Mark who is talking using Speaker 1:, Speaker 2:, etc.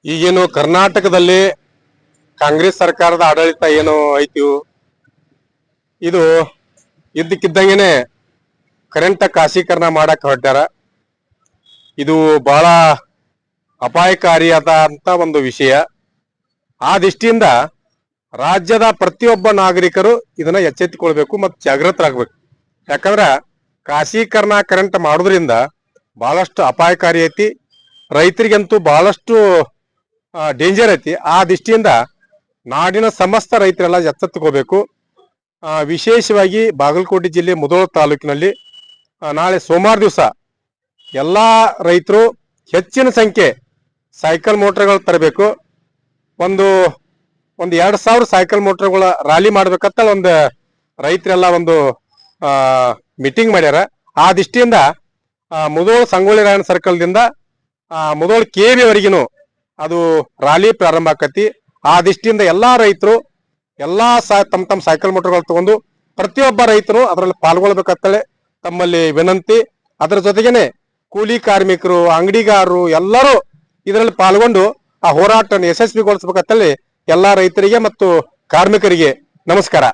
Speaker 1: ಈಗೇನು ಕರ್ನಾಟಕದಲ್ಲಿ ಕಾಂಗ್ರೆಸ್ ಸರ್ಕಾರದ ಆಡಳಿತ ಏನು ಐತಿ ಇದು ಇದ್ದಕ್ಕಿದ್ದಂಗೆನೆ ಕರೆಂಟ್ ಖಾಸೀಕರಣ ಮಾಡಕ್ ಹೊರಟ್ಯಾರ. ಇದು ಬಹಳ ಅಪಾಯಕಾರಿಯಾದಂತ ಒಂದು ವಿಷಯ. ಆ ದೃಷ್ಟಿಯಿಂದ ರಾಜ್ಯದ ಪ್ರತಿಯೊಬ್ಬ ನಾಗರಿಕರು ಇದನ್ನ ಎಚ್ಚೆತ್ತುಕೊಳ್ಬೇಕು ಮತ್ತು ಜಾಗೃತರಾಗಬೇಕು. ಯಾಕಂದ್ರ ಖಾಸೀಕರಣ ಕರೆಂಟ್ ಮಾಡೋದ್ರಿಂದ ಬಹಳಷ್ಟು ಅಪಾಯಕಾರಿ ಐತಿ, ರೈತರಿಗಂತೂ ಬಹಳಷ್ಟು ಡೇಂಜರ್ ಐತಿ. ಆ ದೃಷ್ಟಿಯಿಂದ ನಾಡಿನ ಸಮಸ್ತ ರೈತರೆಲ್ಲ ಎಚ್ಚೆತ್ತುಕೋಬೇಕು. ವಿಶೇಷವಾಗಿ ಬಾಗಲಕೋಟೆ ಜಿಲ್ಲೆ ಮುಧೋಳ ತಾಲೂಕಿನಲ್ಲಿ ನಾಳೆ ಸೋಮವಾರ ದಿವಸ ಎಲ್ಲಾ ರೈತರು ಹೆಚ್ಚಿನ ಸಂಖ್ಯೆ ಸೈಕಲ್ ಮೋಟರ್ಗಳು ತರಬೇಕು. ಒಂದು 2,000 ಸೈಕಲ್ ಮೋಟರ್ಗಳ ರ್ಯಾಲಿ ಮಾಡ್ಬೇಕಂತ ಒಂದು ರೈತರೆಲ್ಲ ಒಂದು ಮೀಟಿಂಗ್ ಮಾಡ್ಯಾರ. ಆ ದೃಷ್ಟಿಯಿಂದ ಮುಧೋಳ ಸಂಗೊಳ್ಳಿ ರಾಯಣ್ಣ ಸರ್ಕಲ್ ದಿಂದ ಮುಧೋಳ KV ವರೆಗಿನೂ ಅದು ರ್ಯಾಲಿ ಪ್ರಾರಂಭ ಆಕತಿ. ಆ ದೃಷ್ಟಿಯಿಂದ ಎಲ್ಲಾ ರೈತರು ಎಲ್ಲಾ ತಮ್ಮ ಸೈಕಲ್ ಮೋಟರ್ಗಳು ತಗೊಂಡು ಪ್ರತಿಯೊಬ್ಬ ರೈತರು ಅದರಲ್ಲಿ ಪಾಲ್ಗೊಳ್ಬೇಕಂತೇಳಿ ತಮ್ಮಲ್ಲಿ ವಿನಂತಿ. ಅದರ ಜೊತೆಗೇನೆ ಕೂಲಿ ಕಾರ್ಮಿಕರು, ಅಂಗಡಿಗಾರರು ಎಲ್ಲರೂ ಇದರಲ್ಲಿ ಪಾಲ್ಗೊಂಡು ಆ ಹೋರಾಟ ಯಶಸ್ವಿಗೊಳಿಸಬೇಕಂತೇಳಿ ಎಲ್ಲಾ ರೈತರಿಗೆ ಮತ್ತು ಕಾರ್ಮಿಕರಿಗೆ ನಮಸ್ಕಾರ.